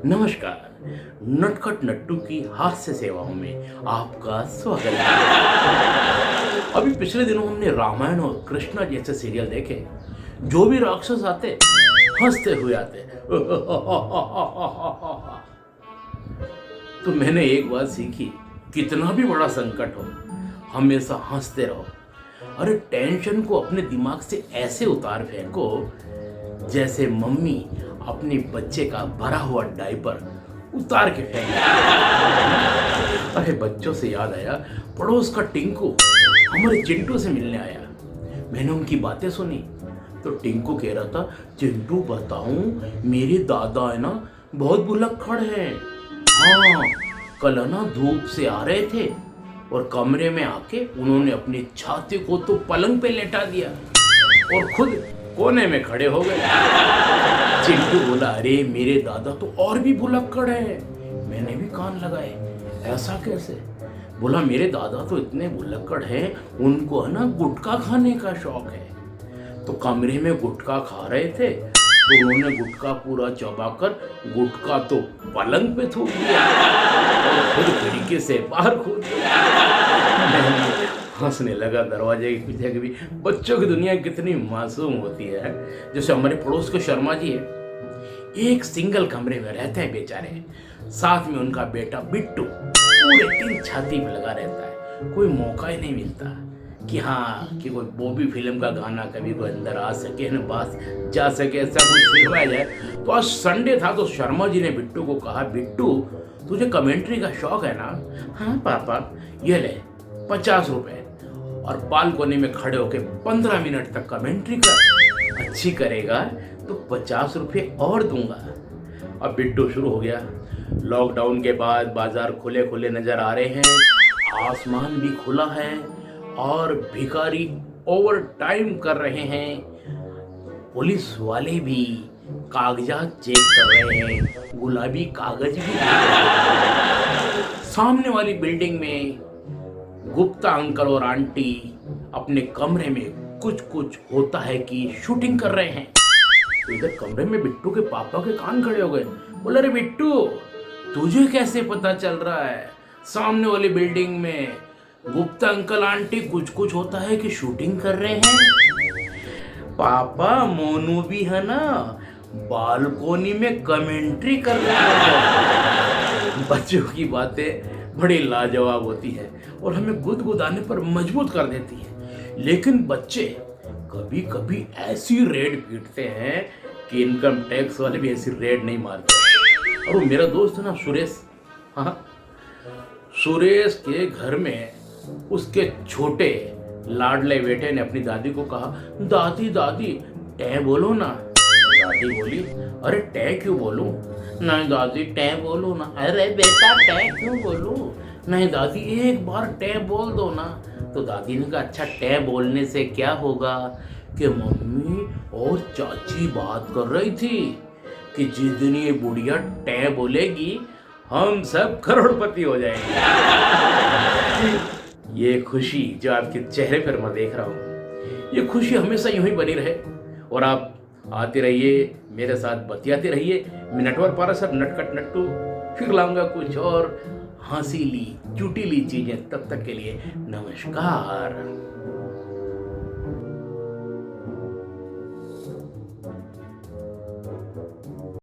नमस्कार। नटखट नट्टू की हास्य सेवाओं में आपका स्वागत है। अभी पिछले दिनों हमने रामायण और कृष्णा जैसे सीरियल देखे। जो भी राक्षस आते हंसते हुए आते। तो मैंने एक बात सीखी, कितना भी बड़ा संकट हो हमेशा हंसते रहो। अरे टेंशन को अपने दिमाग से ऐसे उतार फेंको जैसे मम्मी अपने बच्चे का भरा हुआ डायपर उतार के फेंक। अरे बच्चों से याद आया, पड़ोस का टिंकू हमारे चिंटू से मिलने आया। मैंने उनकी बातें सुनी तो टिंकू कह रहा था, चिंटू बताऊं, मेरे दादा है ना बहुत भुलक्कड़ है। हाँ, कल ना धूप से आ रहे थे और कमरे में आके उन्होंने अपनी छाती को तो पलंग पे लेटा दिया और खुद कोने में खड़े हो गए। चिंटू बोला, अरे मेरे दादा तो और भी भुलक्कड़ है। मैंने भी कान लगाए, ऐसा कैसे? बोला, मेरे दादा तो इतने भुलक्कड़ हैं, उनको है ना गुटखा खाने का शौक है। तो कमरे में गुटखा खा रहे थे तो उन्होंने गुटखा पूरा चबाकर गुटखा तो पलंग पे थूक दिया और खुद खिड़की से बाहर कूद गया। हंसने लगा दरवाजे के पीछे के भी। बच्चों की दुनिया कितनी मासूम होती है। जैसे हमारे पड़ोस के शर्मा जी है, एक सिंगल कमरे में रहते हैं बेचारे। साथ में उनका बेटा बिट्टू पूरे दिन छाती पे लगा रहता है। कोई मौका ही नहीं मिलता कि हाँ कि कोई बॉबी फिल्म का गाना कभी कोई अंदर आ सके न पास जा सके, ऐसा कुछ फिल्माया जाए। तो आज संडे था तो शर्मा जी ने बिट्टू को कहा, बिट्टू तुझे कमेंट्री का शौक है ना? हाँ पापा, ये ले 50 रुपए और बालकोनी में खड़े होके 15 मिनट तक कमेंट्री कर। अच्छी करेगा तो 50 रुपये और दूंगा। अब बिट्टू शुरू हो गया। लॉकडाउन के बाद बाजार खुले खुले नजर आ रहे हैं, आसमान भी खुला है और भिखारी ओवर टाइम कर रहे हैं। पुलिस वाले भी कागजात चेक कर रहे हैं, गुलाबी कागज भी। सामने वाली बिल्डिंग में गुप्ता अंकल और आंटी अपने कमरे में कुछ कुछ होता है कि शूटिंग कर रहे हैं। तो इधर कमरे में बिट्टू के पापा के कान खड़े हो गए। बोले, अरे बिट्टू तुझे कैसे पता चल रहा है सामने वाली बिल्डिंग में गुप्ता अंकल आंटी कुछ कुछ होता है कि शूटिंग कर रहे हैं? पापा मोनू भी है ना बालकोनी में कमेंट्री कर रहा है। बच्चों की बातें बड़ी लाजवाब होती है और हमें गुदगुदाने पर मजबूत कर देती है। लेकिन बच्चे कभी कभी ऐसी रेड पीटते हैं कि इनकम टैक्स वाले भी ऐसी रेड नहीं मारते। और वो मेरा दोस्त है ना सुरेश, हाँ, सुरेश के घर में उसके छोटे लाडले बेटे ने अपनी दादी को कहा, दादी दादी टै बोलो ना। दादी बोली, अरे टै क्यों बोलूं? नहीं दादी टै बोलो ना। अरे बेटा टै क्यों बोलूं? नहीं दादी एक बार टै बोल दो ना। तो दादी ने कहा, अच्छा टै बोलने से क्या होगा कि मम्मी और चाची बात कर रही थी कि जिस दिन ये बुढ़िया टै बोलेगी हम सब करोड़पति हो जाएंगे। ये खुशी जो आपके चेहरे पर मैं देख रहा हूँ, ये खुशी हमेशा यूं ही बनी रहे और आप आते रहिए, मेरे साथ बतियाते रहिए। मैं नटवर पाराशर नटखट नट्टू फिर लाऊंगा कुछ और हंसीली चुटीली चीजें। तब तक के लिए नमस्कार।